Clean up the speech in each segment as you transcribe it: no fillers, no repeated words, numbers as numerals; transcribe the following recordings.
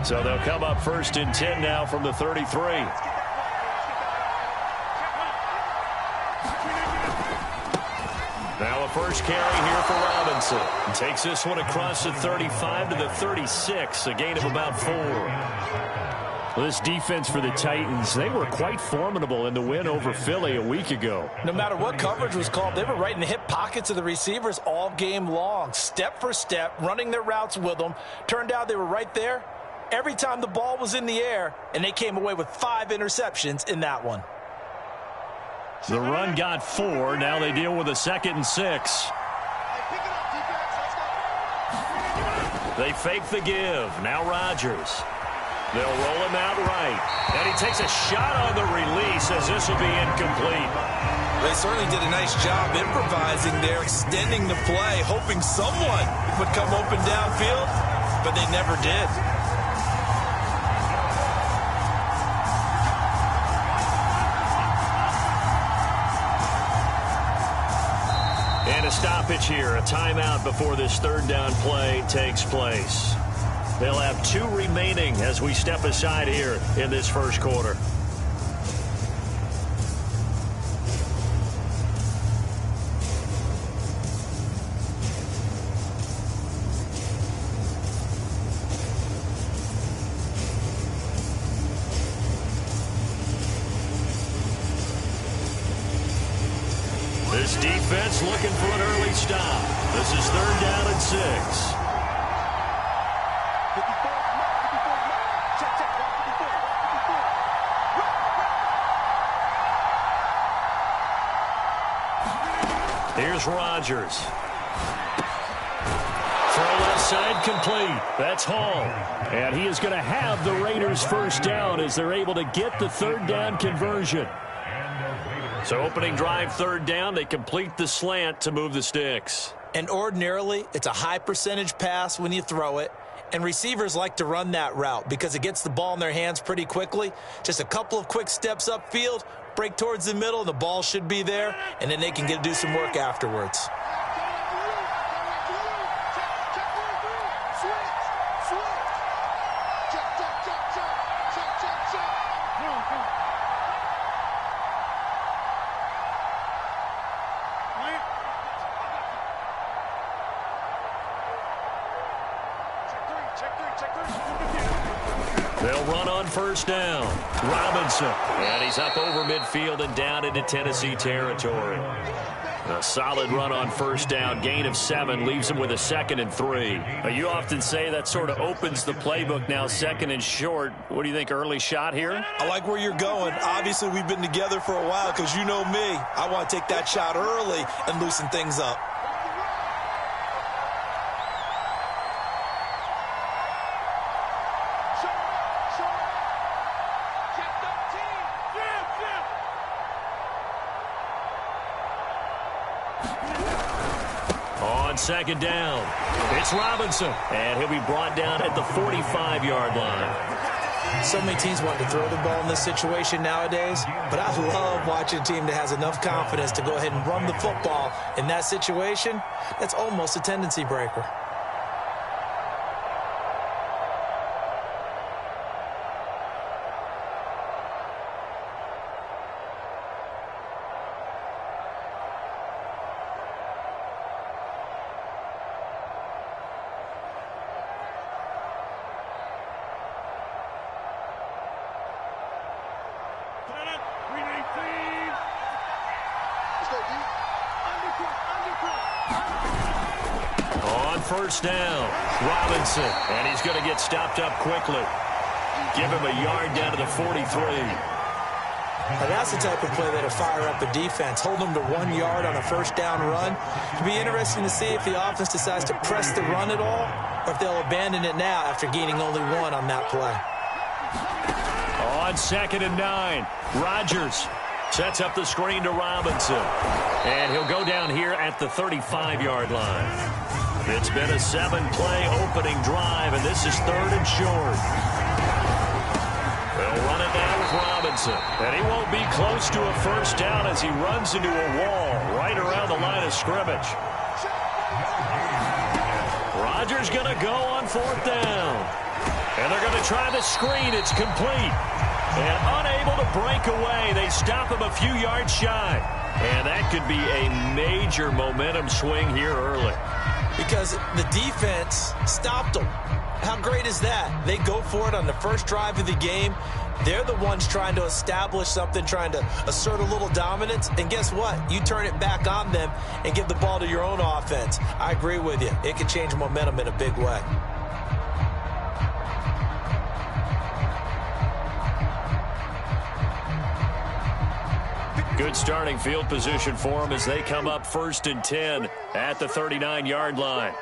So they'll come up 1st and 10 now from the 33. Now a first carry here for Robinson. He takes this one across the 35 to the 36, a gain of about 4. Well, this defense for the Titans, they were quite formidable in the win over Philly a week ago. No matter what coverage was called, they were right in the hip pockets of the receivers all game long, step for step, running their routes with them. Turned out they were right there every time the ball was in the air, and they came away with 5 interceptions in that one. The run got 4. Now they deal with a 2nd and 6. They fake the give. Now Rodgers. They'll roll him out right. And he takes a shot on the release as this will be incomplete. They certainly did a nice job improvising there, extending the play, hoping someone would come open downfield, but they never did. And a stoppage here, a timeout before this 3rd down play takes place. They'll have 2 remaining as we step aside here in this first quarter. This defense looking for an early stop. This is 3rd down and 6. Here's Rodgers. Throw left side complete. That's Hall. And he is going to have the Raiders' first down as they're able to get the 3rd down conversion. So opening drive 3rd down, they complete the slant to move the sticks. And ordinarily, it's a high percentage pass when you throw it. And receivers like to run that route because it gets the ball in their hands pretty quickly. Just a couple of quick steps upfield, break towards the middle, and the ball should be there, and then they can do some work afterwards. They'll run on 1st down. Robinson. And he's up over midfield and down into Tennessee territory. A solid run on 1st down. Gain of 7 leaves him with a 2nd and 3. You often say that sort of opens the playbook now, 2nd and short. What do you think, early shot here? I like where you're going. Obviously, we've been together for a while because you know me. I want to take that shot early and loosen things up. On 2nd down, it's Robinson, and he'll be brought down at the 45-yard line. So many teams want to throw the ball in this situation nowadays, but I love watching a team that has enough confidence to go ahead and run the football in that situation. That's almost a tendency breaker. On 1st down, Robinson, and he's going to get stopped up quickly. Give him a yard down to the 43. Now that's the type of play that'll fire up a defense. Hold them to 1 yard on a 1st down run. It'll be interesting to see if the offense decides to press the run at all or if they'll abandon it now after gaining only 1 on that play. On 2nd and 9, Rodgers sets up the screen to Robinson. And he'll go down here at the 35-yard line. It's been a 7-play opening drive, and this is 3rd and short. They'll run it down with Robinson. And he won't be close to a 1st down as he runs into a wall right around the line of scrimmage. Rodgers going to go on 4th down. And they're going to try the screen. It's complete. And unable to break away. They stop him a few yards shy. And that could be a major momentum swing here early. Because the defense stopped them. How great is that? They go for it on the first drive of the game. They're the ones trying to establish something, trying to assert a little dominance. And guess what? You turn it back on them and give the ball to your own offense. I agree with you. It can change momentum in a big way. Good starting field position for them as they come up 1st and 10 at the 39-yard line.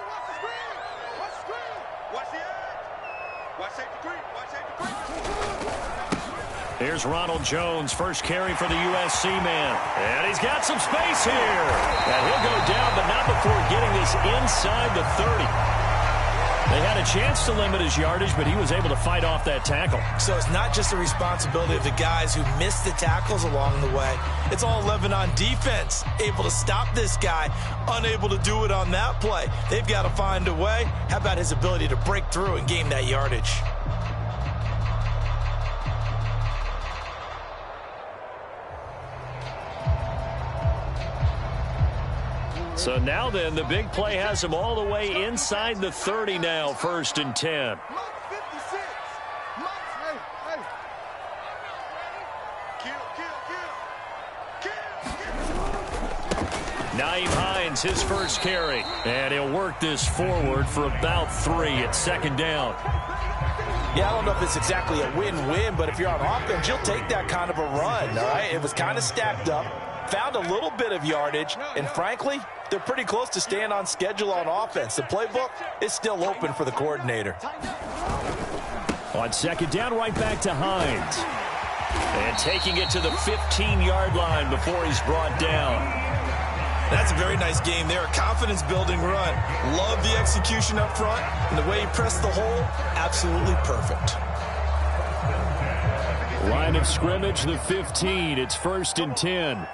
Here's Ronald Jones, first carry for the USC man. And he's got some space here. And he'll go down, but not before getting this inside the 30. They had a chance to limit his yardage, but he was able to fight off that tackle. So it's not just the responsibility of the guys who missed the tackles along the way. It's all 11 on defense, able to stop this guy, unable to do it on that play. They've got to find a way. How about his ability to break through and gain that yardage? So now then, the big play has him all the way inside the 30 now, 1st and 10. Nyheim Hines, his first carry. And he'll work this forward for about 3 at 2nd down. Yeah, I don't know if it's exactly a win-win, but if you're on offense, you'll take that kind of a run, all right? It was kind of stacked up, found a little bit of yardage, and frankly, they're pretty close to staying on schedule on offense. The playbook is still open for the coordinator. On 2nd down, right back to Hines. And taking it to the 15-yard line before he's brought down. That's a very nice game there. A confidence-building run. Love the execution up front. And the way he pressed the hole, absolutely perfect. Line of scrimmage, the 15. It's 1st and 10.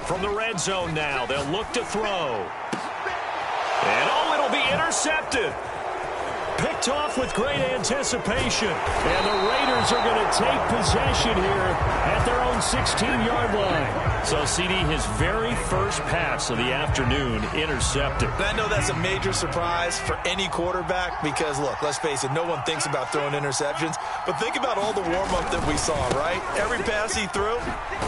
From the red zone now, they'll look to throw. And oh, it'll be intercepted. Picked off with great anticipation. And the Raiders are going to take possession here at their own 16-yard line. So, CD, his very first pass of the afternoon intercepted. And I know that's a major surprise for any quarterback because, look, let's face it, no one thinks about throwing interceptions. But think about all the warm-up that we saw, right? Every pass he threw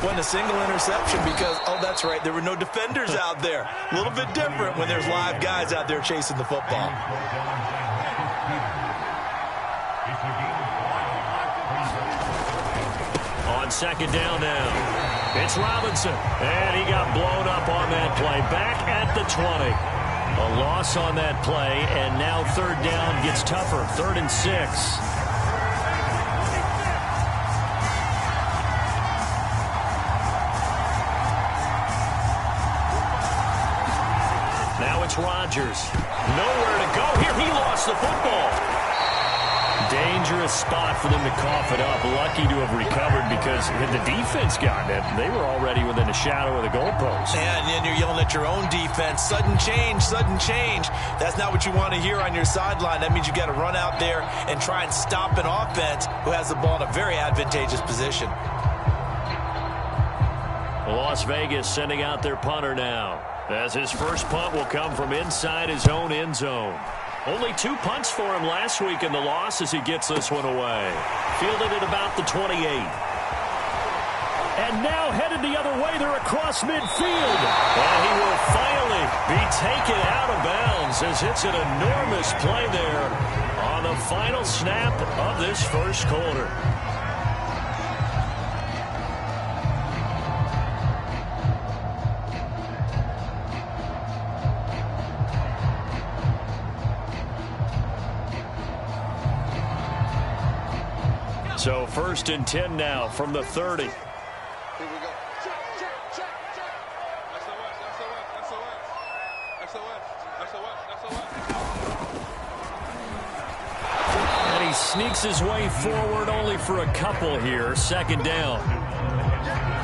wasn't a single interception because, oh, that's right, there were no defenders out there. A little bit different when there's live guys out there chasing the football. On 2nd down now. It's Robinson, and he got blown up on that play. Back at the 20. A loss on that play, and now 3rd down gets tougher. 3rd and 6. Now it's Rodgers. Nowhere to go here. He lost the football. Dangerous spot for them to cough it up. Lucky to have recovered because had the defense gotten it, they were already within a shadow of the goalpost. Yeah, and then you're yelling at your own defense. Sudden change, sudden change. That's not what you want to hear on your sideline. That means you got to run out there and try and stop an offense who has the ball in a very advantageous position. Las Vegas sending out their punter now, as his first punt will come from inside his own end zone. Only 2 punts for him last week in the loss as he gets this one away. Fielded at about the 28. And now headed the other way. They're across midfield. And he will finally be taken out of bounds as it's an enormous play there on the final snap of this first quarter. So 1st and 10 now from the 30. Here we go. Check. SOS. And he sneaks his way forward only for a couple here. Second down.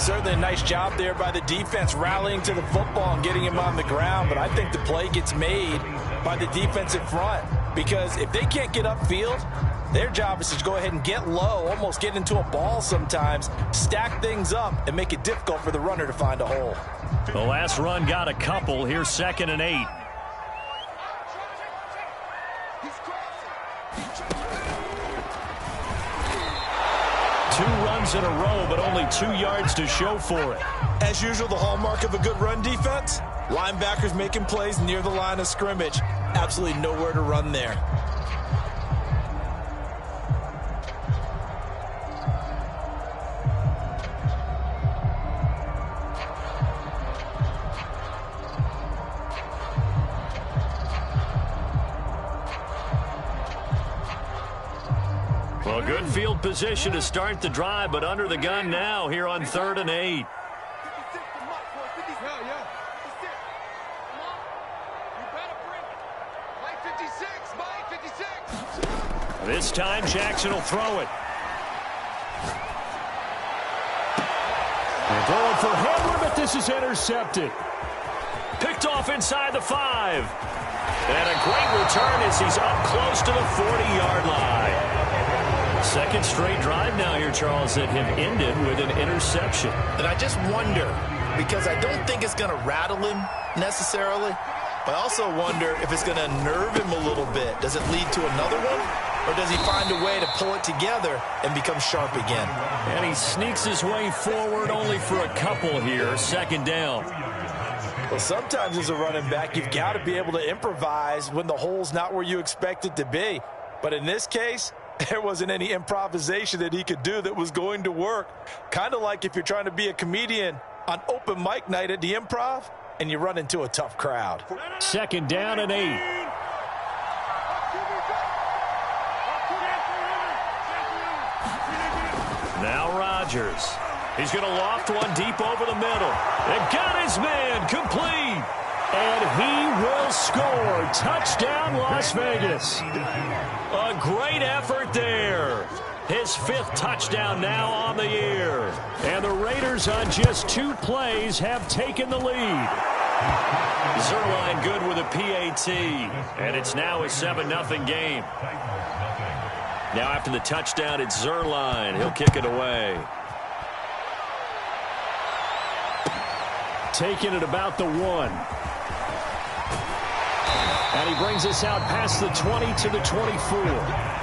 Certainly a nice job there by the defense rallying to the football and getting him on the ground, but I think the play gets made by the defensive front because if they can't get upfield, their job is to go ahead and get low, almost get into a ball sometimes, stack things up, and make it difficult for the runner to find a hole. The last run got a couple. Here's 2nd and 8. Two runs in a row, but only 2 yards to show for it. As usual, the hallmark of a good run defense, linebackers making plays near the line of scrimmage. Absolutely nowhere to run there. Well, good field position to start the drive, but under the gun now here on 3rd and 8. This time, Jackson will throw it. And throwing for Hamler, but this is intercepted. Picked off inside the 5. And a great return as he's up close to the 40-yard line. Second straight drive now here, Charles, that have ended with an interception. And I just wonder, because I don't think it's going to rattle him necessarily, but I also wonder if it's going to nerve him a little bit. Does it lead to another one? Or does he find a way to pull it together and become sharp again? And he sneaks his way forward only for a couple here. 2nd down. Well, sometimes as a running back, you've got to be able to improvise when the hole's not where you expect it to be. But in this case, there wasn't any improvisation that he could do that was going to work. Kind of like if you're trying to be a comedian on open mic night at the Improv and you run into a tough crowd. 2nd down and 8. Now Rodgers. He's going to loft one deep over the middle. And got his man complete. And he will score. Touchdown, Las Vegas. A great effort there. His 5th touchdown now on the year. And the Raiders on just 2 plays have taken the lead. Zuerlein good with a PAT. And it's now a 7-0 game. Now after the touchdown, it's Zuerlein. He'll kick it away. Taking it about the 1. And he brings us out past the 20 to the 24.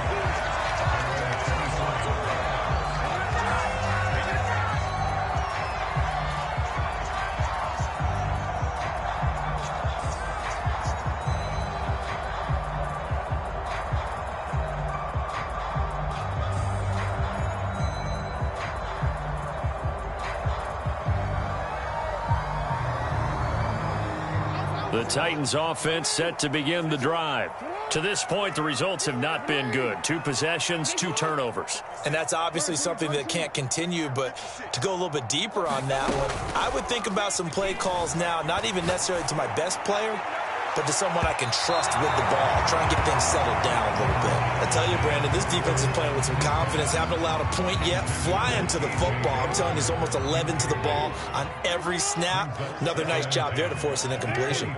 The Titans offense set to begin the drive. To this point, the results have not been good. 2 possessions, 2 turnovers. And that's obviously something that can't continue, but to go a little bit deeper on that one, I would think about some play calls now, not even necessarily to my best player, but to someone I can trust with the ball. Try and get things settled down a little bit. I tell you, Brandon, this defense is playing with some confidence. Haven't allowed a point yet. Flying to the football. I'm telling you, it's almost 11 to the ball on every snap. Another nice job there to force an incompletion.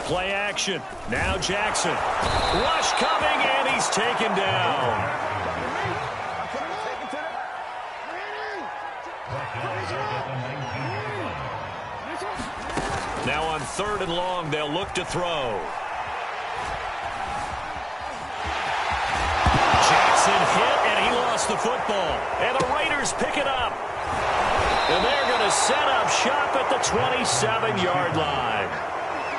Play action. Now Jackson. Rush coming, and he's taken down. Now on 3rd and long, they'll look to throw. Jackson hit, and he lost the football. And the Raiders pick it up. And they're going to set up shop at the 27-yard line.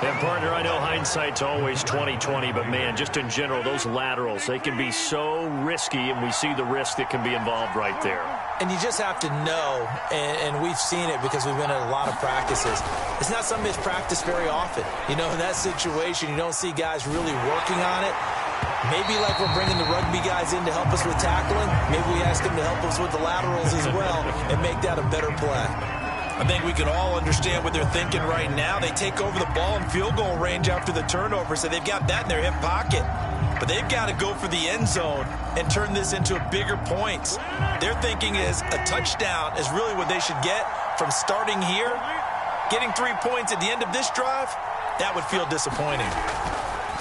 And, partner, I know hindsight's always 20/20, but, man, just in general, those laterals, they can be so risky, and we see the risk that can be involved right there. And you just have to know, and we've seen it because we've been at a lot of practices, it's not something that's practiced very often. You know, in that situation, you don't see guys really working on it. Maybe like we're bringing the rugby guys in to help us with tackling, maybe we ask them to help us with the laterals as well and make that a better play. I think we can all understand what they're thinking right now. They take over the ball in field goal range after the turnover, so they've got that in their hip pocket. But they've got to go for the end zone and turn this into a bigger points. Their thinking is a touchdown is really what they should get from starting here. Getting 3 points at the end of this drive, that would feel disappointing.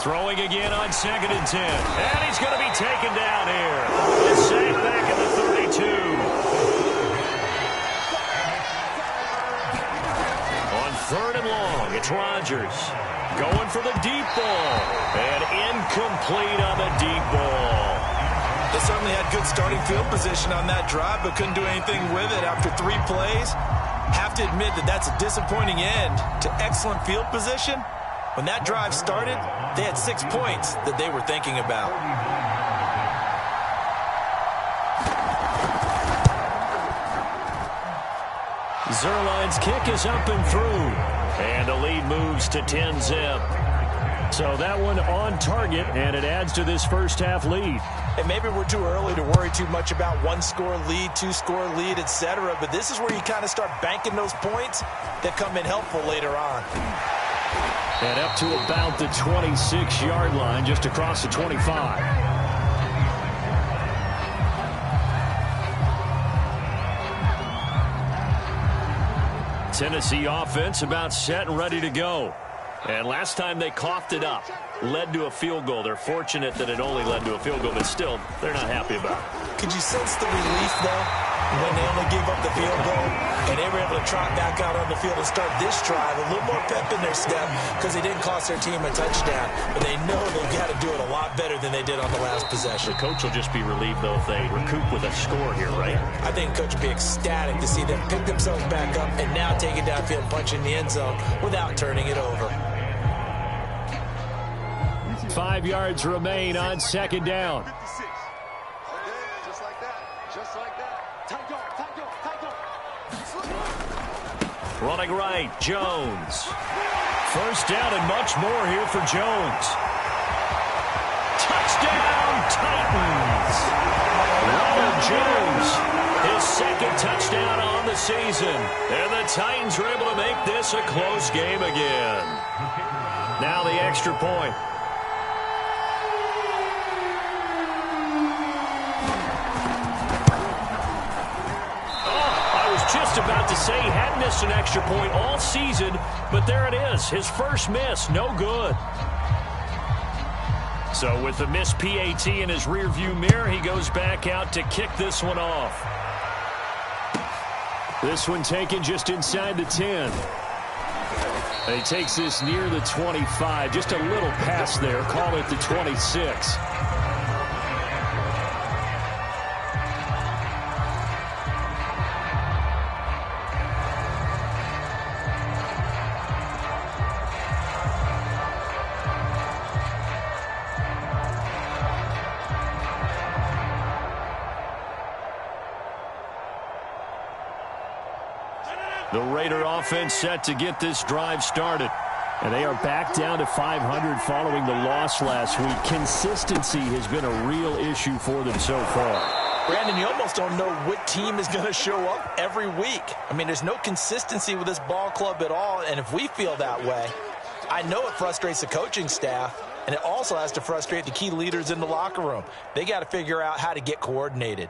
Throwing again on 2nd and 10. And he's going to be taken down here. It's safe back at the 32. On 3rd and long, it's Rodgers. Going for the deep ball. And incomplete on the deep ball. They certainly had good starting field position on that drive, but couldn't do anything with it after 3 plays. Have to admit that that's a disappointing end to excellent field position. When that drive started, they had 6 points that they were thinking about. Zuerlein's kick is up and through. And the lead moves to 10-zip. So that one on target, and it adds to this first half lead. And maybe we're too early to worry too much about 1-score lead, 2-score lead, etc. But this is where you kind of start banking those points that come in helpful later on. And up to about the 26-yard line, just across the 25. Tennessee offense about set and ready to go. And last time they coughed it up, led to a field goal. They're fortunate that it only led to a field goal, but still, they're not happy about it. Could you sense the relief, though, when they only gave up the field goal and they were able to trot back out on the field and start this drive? A little more pep in their step because they didn't cost their team a touchdown. But they know they've got to do it a lot better than they did on the last possession. The coach will just be relieved, though, if they recoup with a score here, right? I think coach will be ecstatic to see them pick themselves back up and now take it downfield and punch in the end zone without turning it over. 5 yards remain on 2nd down. Just like that. Just like that. Tight go. Running right, Jones. First down and much more here for Jones. Touchdown, Titans. Ronald Jones, his 2nd touchdown on the season. And the Titans are able to make this a close game again. Now the extra point. Just about to say he hadn't missed an extra point all season, but there it is. His first miss, no good. So with the missed PAT in his rearview mirror, he goes back out to kick this one off. This one taken just inside the 10. And he takes this near the 25, just a little past there, call it the 26. The Raider offense set to get this drive started. And they are back down to 500 following the loss last week. Consistency has been a real issue for them so far. Brandon, you almost don't know what team is going to show up every week. I mean, there's no consistency with this ball club at all. And if we feel that way, I know it frustrates the coaching staff. And it also has to frustrate the key leaders in the locker room. They got to figure out how to get coordinated.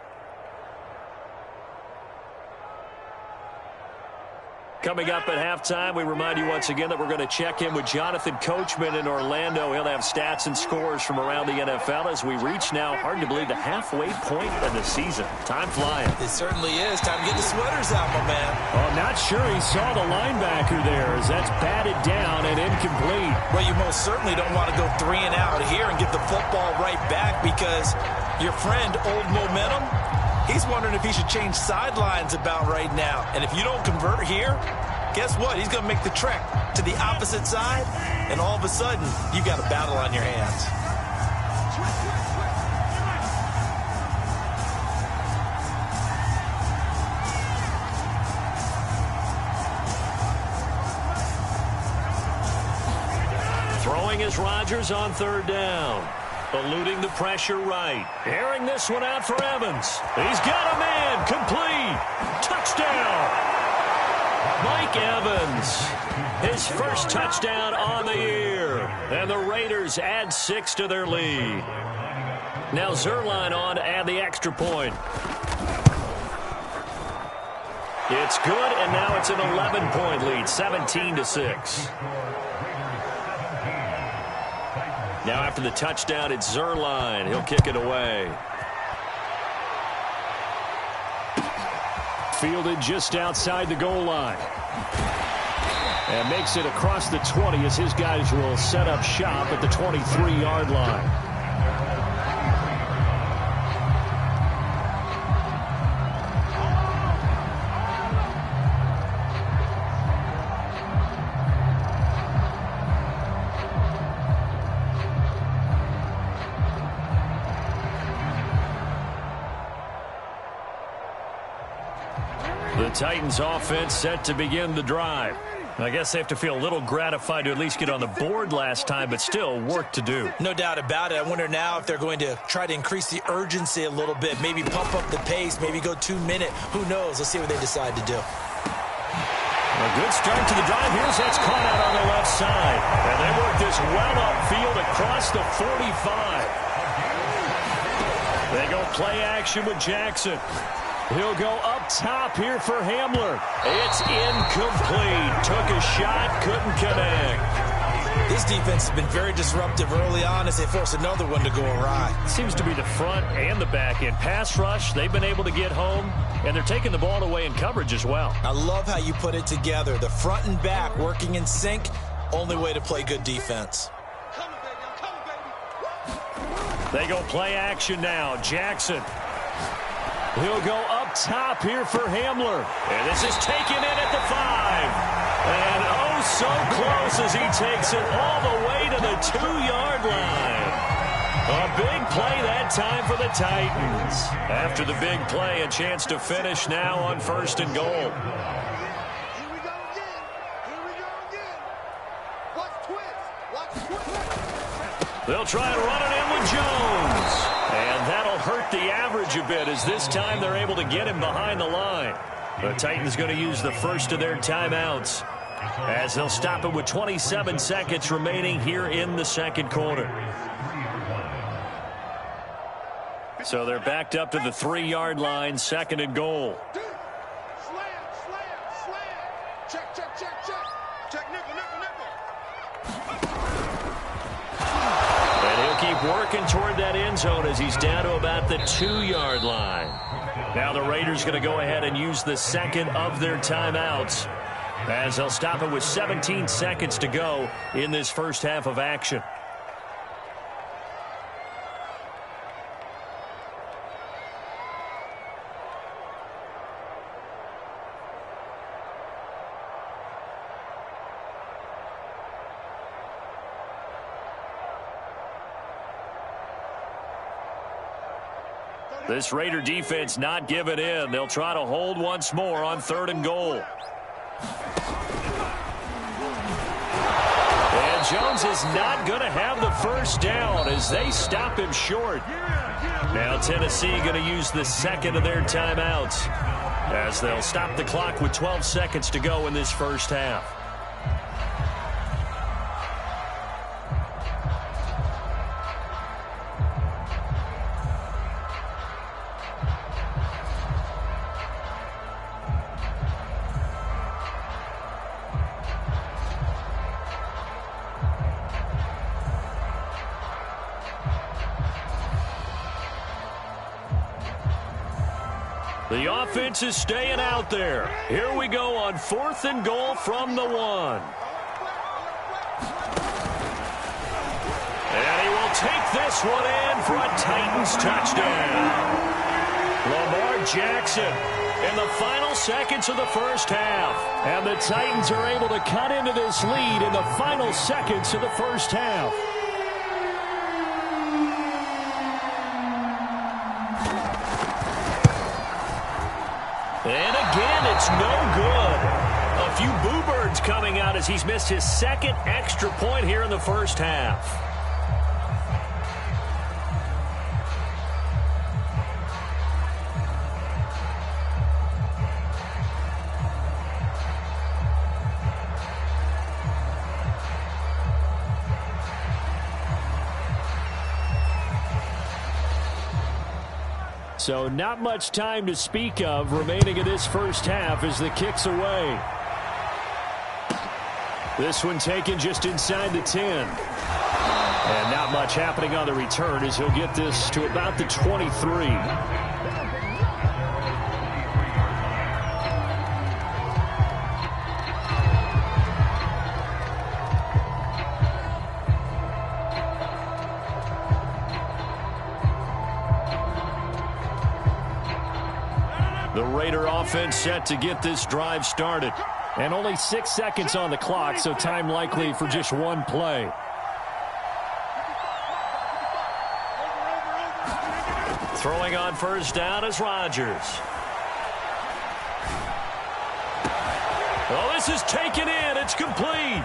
Coming up at halftime, we remind you once again that we're going to check in with Jonathan Coachman in Orlando. He'll have stats and scores from around the NFL as we reach now, hard to believe, the halfway point of the season. Time flying. It certainly is. Time to get the sweaters out, my man. Oh, I'm not sure he saw the linebacker there as that's batted down and incomplete. Well, you most certainly don't want to go 3 and out here and get the football right back because your friend, Old Momentum, he's wondering if he should change sidelines about right now. And if you don't convert here, guess what? He's going to make the trek to the opposite side, and all of a sudden, you got a battle on your hands. Throwing is Rodgers on 3rd down. Eluding the pressure right. Airing this one out for Evans. He's got a man. Complete. Touchdown. Evans, his first touchdown on the year. And the Raiders add 6 to their lead. Now Zuerlein on to add the extra point. It's good, and now it's an 11-point lead, 17-6. Now after the touchdown, it's Zuerlein. He'll kick it away. Fielded just outside the goal line. And makes it across the 20 as his guys will set up shop at the 23-yard line. The Titans offense set to begin the drive. I guess they have to feel a little gratified to at least get on the board last time, but still work to do. No doubt about it. I wonder now if they're going to try to increase the urgency a little bit, maybe pump up the pace, maybe go 2-minute. Who knows? Let's see what they decide to do. A good start to the drive. Here's that's caught out on the left side. And they work this well upfield across the 45. They go play action with Jackson. He'll go up top here for Hamler. It's incomplete. Took a shot, couldn't connect. This defense has been very disruptive early on as they force another one to go awry. Seems to be the front and the back end. Pass rush, they've been able to get home, and they're taking the ball away in coverage as well. I love how you put it together. The front and back working in sync, only way to play good defense. They go play action now. Jackson. He'll go up top here for Hamler. And this is taken in at the 5. And oh, so close as he takes it all the way to the 2-yard line. A big play that time for the Titans. After the big play, a chance to finish now on 1st and goal. Here we go again. Here we go again. Watch twist. Watch twist. They'll try and run it in with Jones. And that'll hurt the average a bit as this time they're able to get him behind the line. The Titans going to use the first of their timeouts as they'll stop it with 27 seconds remaining here in the second quarter. So they're backed up to the 3-yard line, 2nd and goal. Slam, slam, slam. Check, check, check, check. Check, nickel, nickel, nickel. And he'll keep working toward that end zone as he's down to about the 2-yard line. Now the Raiders going to go ahead and use the second of their timeouts as they'll stop it with 17 seconds to go in this first half of action. This Raider defense not giving in. They'll try to hold once more on 3rd and goal. And Jones is not going to have the first down as they stop him short. Now Tennessee going to use the second of their timeouts as they'll stop the clock with 12 seconds to go in this first half. The offense is staying out there. Here we go on 4th and goal from the 1. And he will take this one in for a Titans touchdown. Lamar Jackson in the final seconds of the first half. And the Titans are able to cut into this lead in the final seconds of the first half. And again, it's no good. A few boo birds coming out as he's missed his second extra point here in the first half. So not much time to speak of remaining in this first half as the kick's away. This one taken just inside the 10. And not much happening on the return as he'll get this to about the 23. The Raider offense set to get this drive started. And only 6 seconds on the clock, so time likely for just one play. Throwing on first down is Rodgers. Oh, this is taken in. It's complete.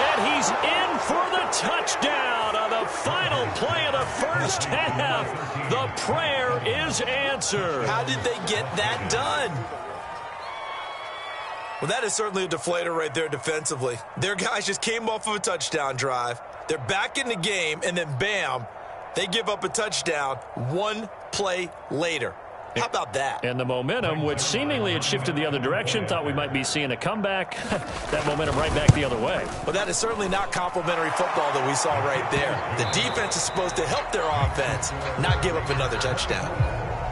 And he's in for the touchdown on the final play of the first half. The prayer is answered. How did they get that done? Well, that is certainly a deflator right there defensively. Their guys just came off of a touchdown drive. They're back in the game, and then bam, they give up a touchdown one play later. How about that? And the momentum, which seemingly had shifted the other direction, thought we might be seeing a comeback. That momentum right back the other way. Well, that is certainly not complimentary football that we saw right there. The defense is supposed to help their offense, not give up another touchdown.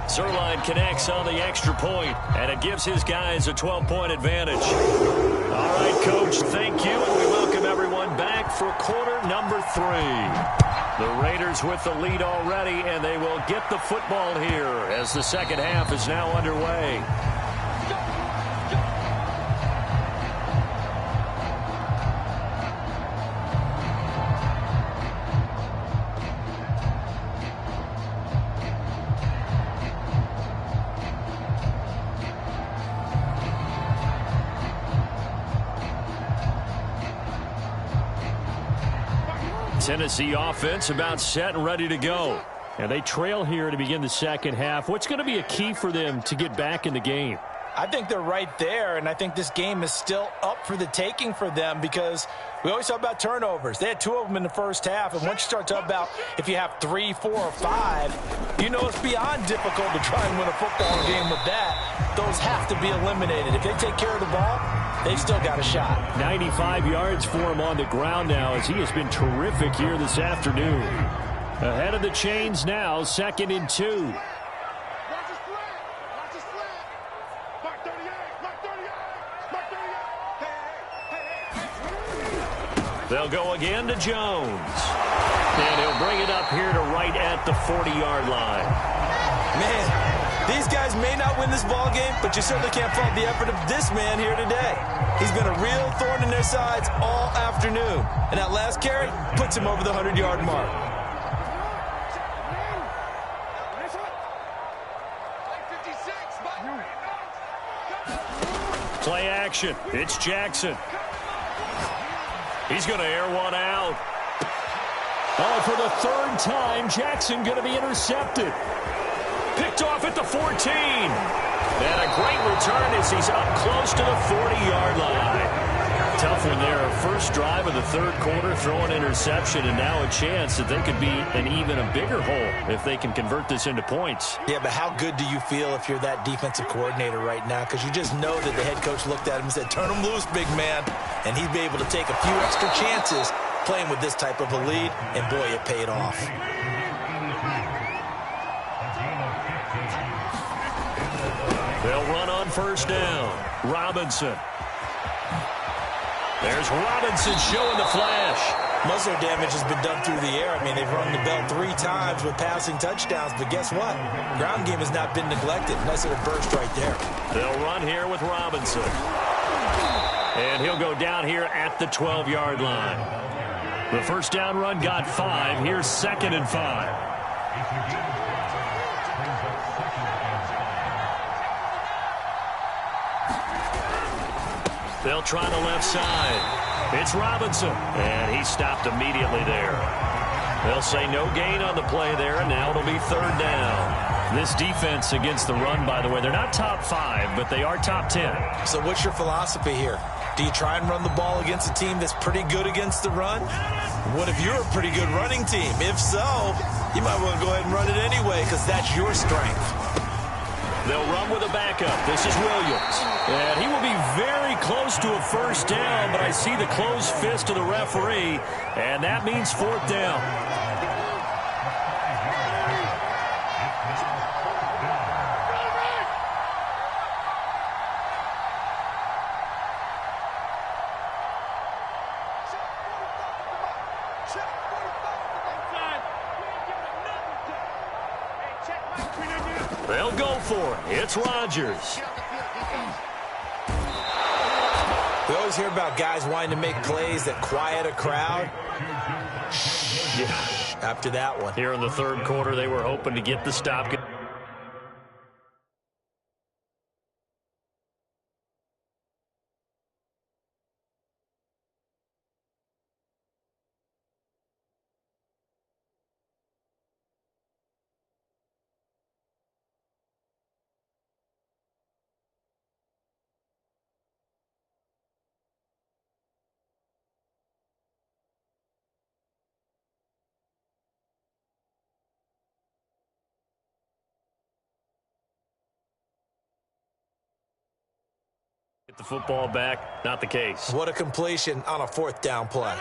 Zuerlein connects on the extra point, and it gives his guys a 12-point advantage. All right, Coach, thank you, and we welcome everyone back for quarter number 3. The Raiders with the lead already, and they will get the football here as the second half is now underway. Tennessee offense about set and ready to go. And they trail here to begin the second half. What's going to be a key for them to get back in the game? I think they're right there, and I think this game is still up for the taking for them because we always talk about turnovers. They had 2 of them in the first half, and once you start talking about if you have 3, 4, or 5, you know it's beyond difficult to try and win a football game with that. Those have to be eliminated. If they take care of the ball, they've still got a shot. 95 yards for him on the ground now as he has been terrific here this afternoon. Ahead of the chains now, 2nd and 2. They'll go again to Jones. And he'll bring it up here to right at the 40-yard line. Man, these guys may not win this ball game, but you certainly can't fault the effort of this man here today. He's been a real thorn in their sides all afternoon. And that last carry puts him over the 100-yard mark. Play action. It's Jackson. He's going to air one out. Oh, for the 3rd time, Jackson going to be intercepted. Picked off at the 14. And a great return as he's up close to the 40-yard line. Tough one there. First drive of the 3rd quarter, throw an interception, and now a chance that they could be an even a bigger hole if they can convert this into points. Yeah, but how good do you feel if you're that defensive coordinator right now? Because you just know that the head coach looked at him and said, turn him loose, big man. And he'd be able to take a few extra chances playing with this type of a lead, and boy, it paid off. They'll run on first down. Robinson. There's Robinson showing the flash. Most of their damage has been done through the air. I mean, they've rung the bell 3 times with passing touchdowns, but guess what? Ground game has not been neglected. Nice little burst right there. They'll run here with Robinson. And he'll go down here at the 12-yard line. The first down run got 5. Here's 2nd and 5. They'll try the left side. It's Robinson. And he stopped immediately there. They'll say no gain on the play there, and now it'll be 3rd down. This defense against the run, by the way, they're not top 5, but they are top 10. So what's your philosophy here? Do you try and run the ball against a team that's pretty good against the run? What if you're a pretty good running team? If so, you might want to go ahead and run it anyway because that's your strength. They'll run with a backup. This is Williams. And he will be very close to a first down, but I see the closed fist of the referee, and that means fourth down. They'll go for it. It's Rodgers. We always hear about guys wanting to make plays that quiet a crowd. Yeah, after that one. Here in the third quarter, they were hoping to get the stop. Get the football back. Not the case. What a completion on a fourth down play.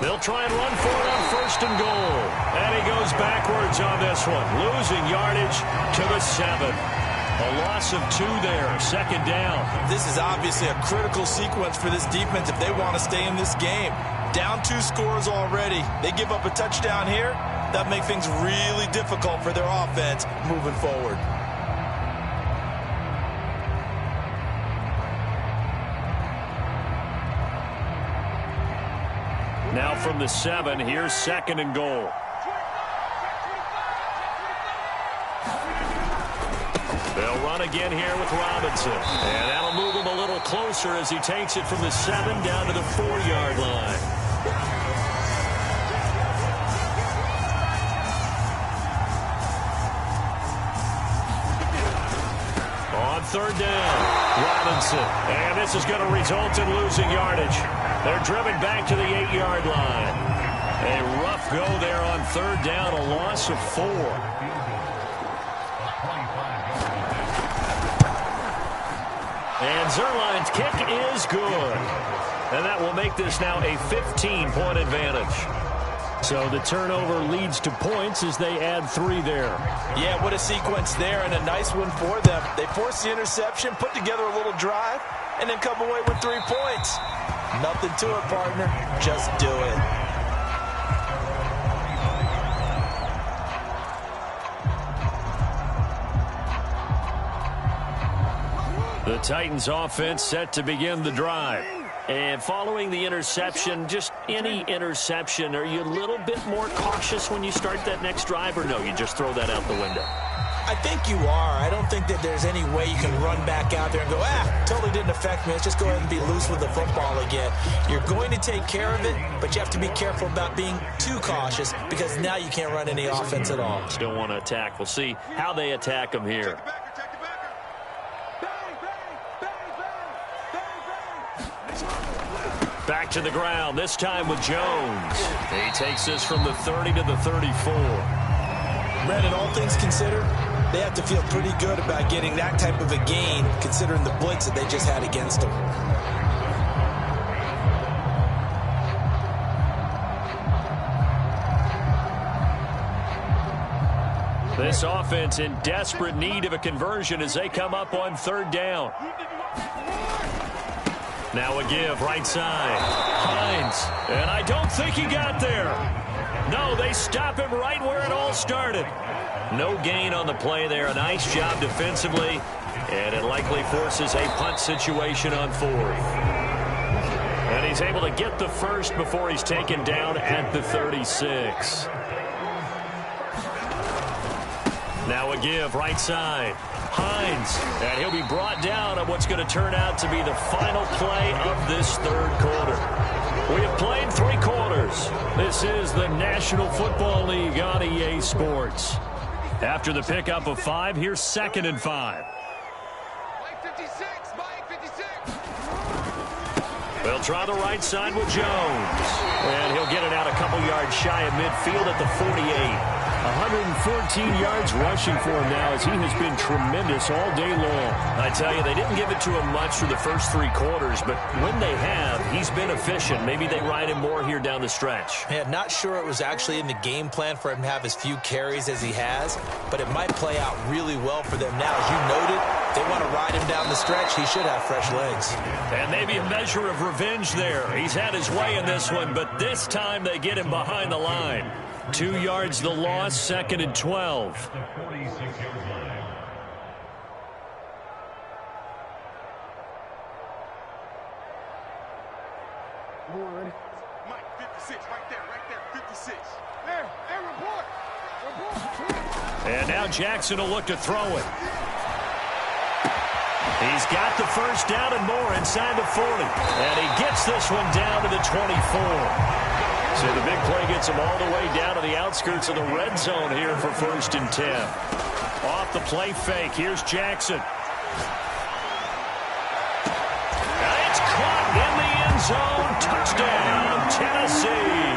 They'll try and run for it on first and goal. And he goes backwards on this one. Losing yardage to the 7. A loss of 2 there. Second down. This is obviously a critical sequence for this defense if they want to stay in this game. Down 2 scores already. They give up a touchdown here. That makes things really difficult for their offense moving forward. Now from the 7, here's second and goal. They'll run again here with Robinson. And that'll move him a little closer as he takes it from the 7 down to the 4-yard line. On third down, Robinson. And this is going to result in losing yardage. They're driven back to the 8-yard line. A rough go there on third down, a loss of 4. And Zuerlein's kick is good. And that will make this now a 15-point advantage. So the turnover leads to points as they add 3 there. Yeah, what a sequence there, and a nice one for them. They force the interception, put together a little drive, and then come away with 3 points. Nothing to it, partner. Just do it. The Titans offense set to begin the drive. And following the interception, just any interception, are you a little bit more cautious when you start that next drive, or no, you just throw that out the window? I think you are. I don't think that there's any way you can run back out there and go, totally didn't affect me. Let's just go ahead and be loose with the football again. You're going to take care of it, but you have to be careful about being too cautious because now you can't run any offense at all. Still want to attack. We'll see how they attack them here. Back to the ground, this time with Jones. He takes this from the 30 to the 34. Brandon, all things considered, they have to feel pretty good about getting that type of a gain considering the blitz that they just had against them. This offense in desperate need of a conversion as they come up on third down. Now a give, right side. Hines, and I don't think he got there. No, they stop him right where it all started. No gain on the play there. A nice job defensively, and it likely forces a punt situation on 4th. And he's able to get the first before he's taken down at the 36. Now a give, right side. Hines, and he'll be brought down on what's going to turn out to be the final play of this third quarter. We have played 3 quarters. This is the National Football League on EA Sports. After the pickup of 5, here's second and 5. try the right side with Jones. And he'll get it out a couple yards shy of midfield at the 48. 114 yards rushing for him now as he has been tremendous all day long. I tell you, they didn't give it to him much for the first 3 quarters, but when they have, he's been efficient. Maybe they ride him more here down the stretch. Yeah, not sure it was actually in the game plan for him to have as few carries as he has, but it might play out really well for them now. As you noted, they want to ride him down the stretch. He should have fresh legs. And maybe a measure of revenge there. He's had his way in this one, but this time they get him behind the line. 2 yards the loss, 2nd and 12. Mike, 56, right there, 56. There, report. And now Jackson will look to throw it. He's got the first down and more inside the 40. And he gets this one down to the 24. So the big play gets him all the way down to the outskirts of the red zone here for 1st and 10. Off the play fake, here's Jackson. And it's caught in the end zone. Touchdown, Tennessee.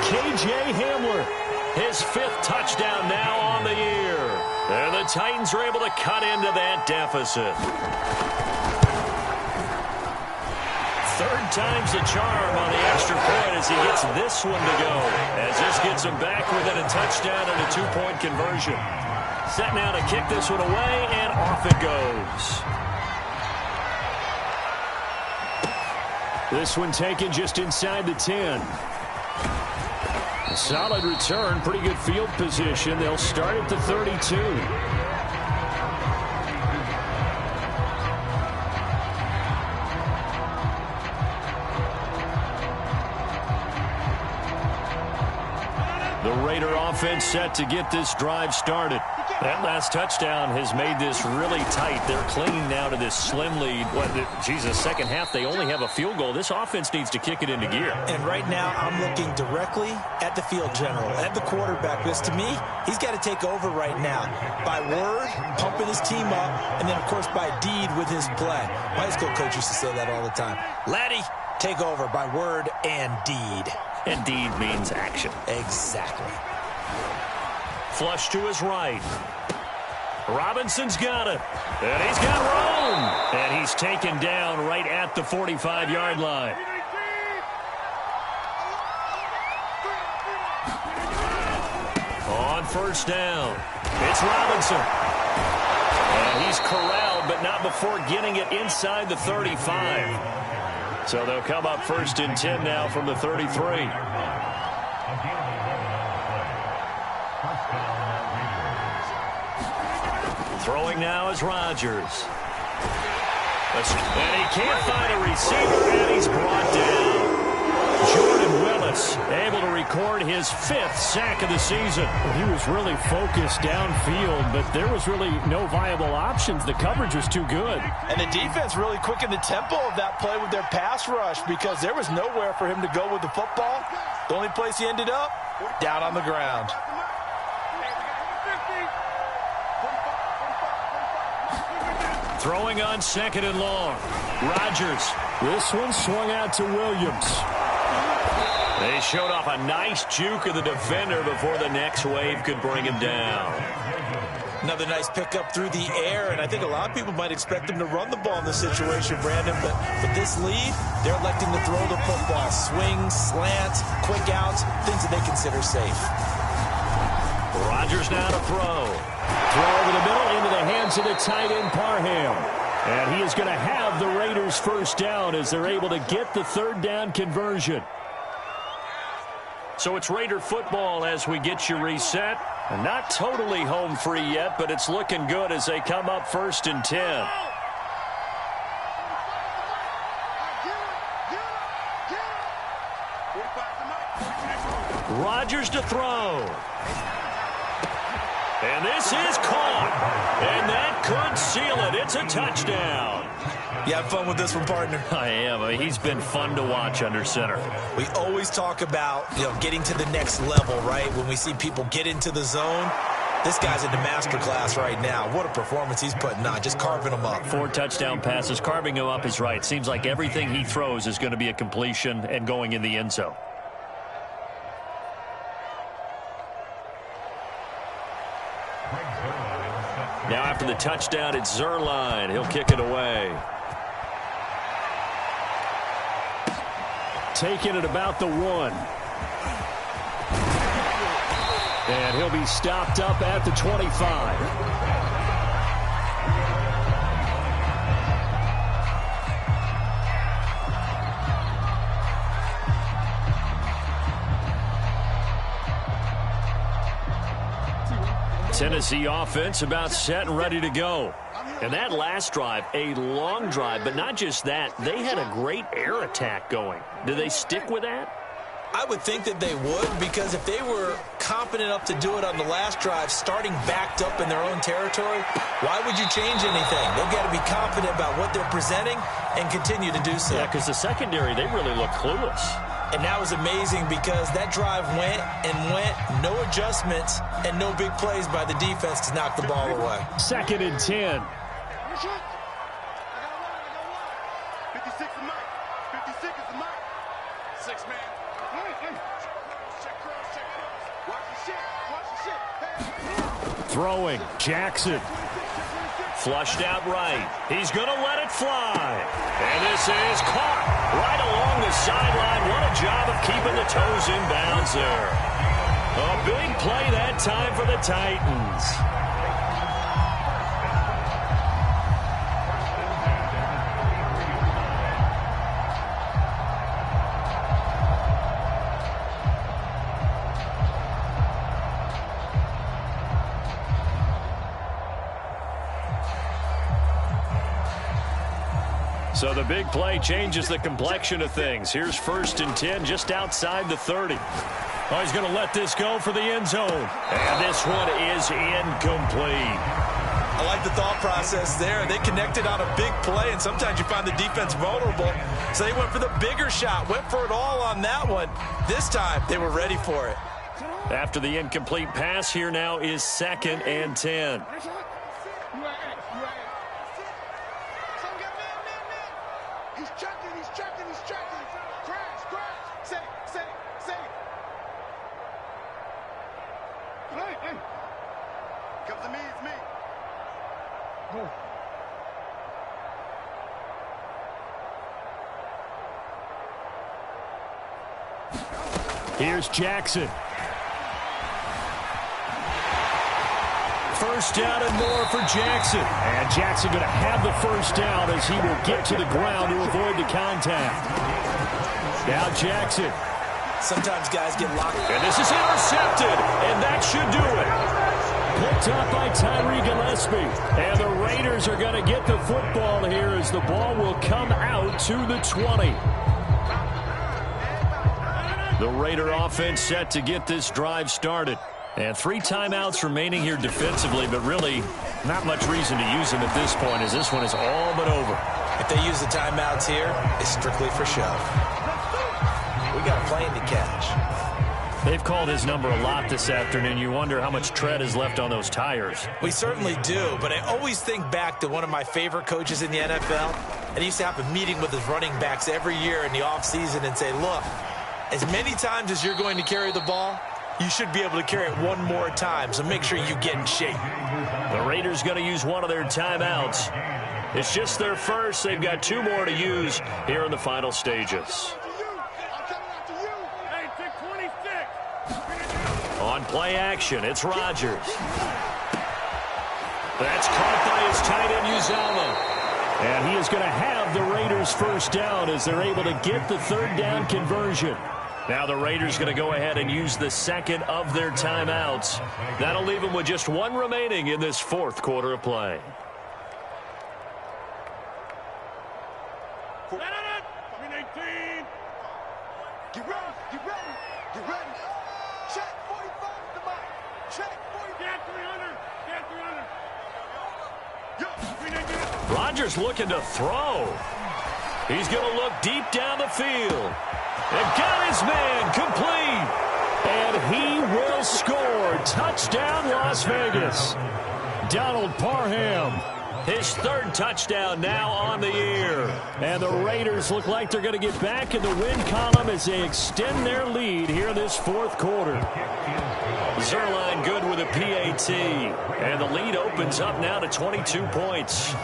K.J. Hamler, his 5th touchdown now on the year. And the Titans are able to cut into that deficit. 3rd time's the charm on the extra point as he gets this one to go. As this gets him back within a touchdown and a 2-point conversion. Set now to kick this one away, and off it goes. this one taken just inside the 10. A solid return, pretty good field position. They'll start at the 32. The Raider offense set to get this drive started. That last touchdown has made this really tight. They're clinging now to this slim lead. Second half, they only have a field goal. This offense needs to kick it into gear. And right now, I'm looking directly at the field general, at the quarterback, because to me, he's got to take over right now. By word, pumping his team up, and then, of course, by deed with his play. My high school coach used to say that all the time. Laddie, take over by word and deed. And deed means action. Exactly. Flush to his right. Robinson's got it. And he's got room. And he's taken down right at the 45-yard line. On first down, it's Robinson. And he's corralled, but not before getting it inside the 35. So they'll come up 1st and 10 now from the 33. Throwing now is Rodgers. And he can't find a receiver, and he's brought down. Jordan Willis able to record his 5th sack of the season. He was really focused downfield, but there was really no viable options. The coverage was too good. And the defense really quickened the tempo of that play with their pass rush because there was nowhere for him to go with the football. The only place he ended up, down on the ground. Throwing on 2nd and long. Rodgers. This one swung out to Williams. They showed off a nice juke of the defender before the next wave could bring him down. Another nice pickup through the air, and I think a lot of people might expect them to run the ball in this situation, Brandon, but with this lead, they're electing to throw the football. Swings, slants, quick outs, things that they consider safe. Rodgers now to throw. Throw over the middle into the hands of the tight end, Parham. And he is going to have the Raiders' first down as they're able to get the 3rd down conversion. So it's Raider football as we get you reset. And not totally home free yet, but it's looking good as they come up 1st and 10. Rodgers to throw. And this is caught. And that could seal it. It's a touchdown. You have fun with this one, partner? I am. He's been fun to watch under center. We always talk about, getting to the next level, right? When we see people get into the zone. This guy's in the master class right now. What a performance he's putting on, just carving them up. 4 touchdown passes. Carving him up is right. Seems like everything he throws is going to be a completion and going in the end zone. Now after the touchdown, it's Zuerlein. He'll kick it away. Taking it about the 1. And he'll be stopped up at the 25. Tennessee offense about set and ready to go. And that last drive, a long drive, but not just that. They had a great air attack going. Do they stick with that? I would think that they would, because if they were confident enough to do it on the last drive, starting backed up in their own territory, why would you change anything? They've got to be confident about what they're presenting and continue to do so. Yeah, because the secondary, they really look clueless. And that was amazing because that drive went and went, no adjustments, and no big plays by the defense to knock the ball away. 2nd and 10. 56 is Mike. 56 is Mike. 6 man. Check cross, check cross. Watch the shit. Watch the shit. Hey. Throwing. Jackson. Flushed out right. He's going to let it fly. And this is caught right along the sideline. What a job of keeping the toes in bounds there. A big play that time for the Titans. So the big play changes the complexion of things. Here's 1st and 10 just outside the 30. Oh, he's going to let this go for the end zone. And this one is incomplete. I like the thought process there. They connected on a big play, and sometimes you find the defense vulnerable. So they went for the bigger shot, went for it all on that one. This time, they were ready for it. After the incomplete pass, here now is 2nd and 10. He's checking, he's checking, he's checking. Crash, crash. Say it, say it, say it. Hey. Comes to me, it's me. Go. Here's Jackson. 1st down and more for Jackson. And Jackson going to have the 1st down as he will get to the ground to avoid the contact. Now Jackson. Sometimes guys get locked. And this is intercepted, and that should do it. Picked up by Tyree Gillespie. And the Raiders are going to get the football here as the ball will come out to the 20. The Raider offense set to get this drive started. And 3 timeouts remaining here defensively, but really not much reason to use them at this point as this one is all but over. If they use the timeouts here, it's strictly for show. We got a plane to catch. They've called his number a lot this afternoon. You wonder how much tread is left on those tires. We certainly do, but I always think back to one of my favorite coaches in the NFL, and he used to have a meeting with his running backs every year in the offseason and say, look, as many times as you're going to carry the ball, you should be able to carry it one more time, so make sure you get in shape. The Raiders going to use one of their timeouts. It's just their first. They've got 2 more to use here in the final stages. On play action, it's Rodgers. That's caught by his tight end, Uzomah. And he is going to have the Raiders 1st down as they're able to get the 3rd down conversion. Now the Raiders going to go ahead and use the 2nd of their timeouts. That'll leave them with just 1 remaining in this 4th quarter of play. Get ready, get ready, get ready. Check 45 to Mike. Check 45. Get 300. Get 300. Rodgers looking to throw. He's going to look deep down the field. And got his man complete. And he will score. Touchdown, Las Vegas. Donald Parham. His third touchdown now on the year. And the Raiders look like they're going to get back in the win column as they extend their lead here this fourth quarter. Zuerlein good with a PAT. And the lead opens up now to 22 points.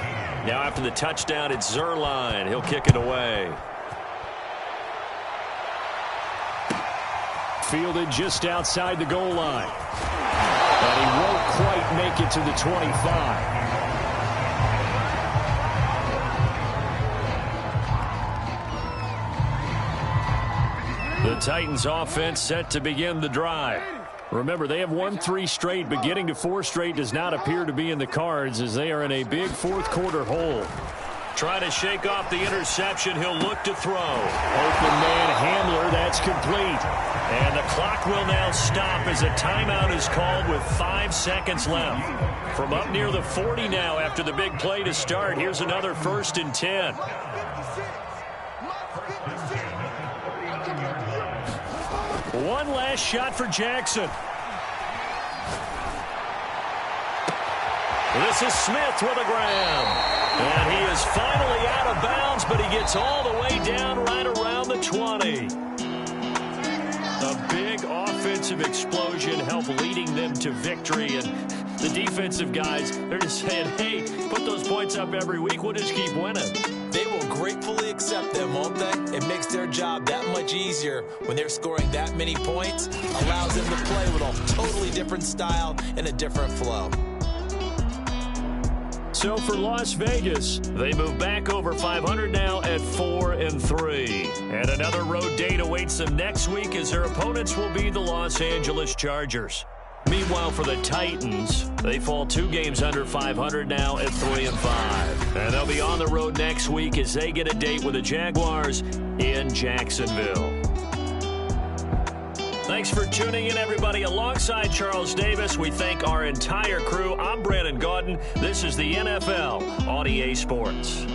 Now after the touchdown, it's Zuerlein. He'll kick it away. Fielded just outside the goal line. And he won't quite make it to the 25. The Titans offense set to begin the drive. Remember, they have won 3 straight, but getting to 4 straight does not appear to be in the cards as they are in a big fourth quarter hole. Trying to shake off the interception. He'll look to throw. Open man Hamler, that's complete. And the clock will now stop as a timeout is called with 5 seconds left. From up near the 40 now after the big play to start, here's another 1st and 10. One last shot for Jackson. This is Smith with a grab. And he is finally out of bounds, but he gets all the way down right around the 20. A big offensive explosion helped leading them to victory. And the defensive guys, they're just saying, hey, put those points up every week. We'll just keep winning. They will gratefully accept them, won't they? It makes their job that much easier when they're scoring that many points. Allows them to play with a totally different style and a different flow. So for Las Vegas, they move back over 500 now at 4-3. And another road date awaits them next week as their opponents will be the Los Angeles Chargers. Meanwhile, for the Titans, they fall 2 games under 500 now at 3-5. And they'll be on the road next week as they get a date with the Jaguars in Jacksonville. Thanks for tuning in, everybody. Alongside Charles Davis, we thank our entire crew. I'm Brandon Gaudin. This is the NFL on EA Sports.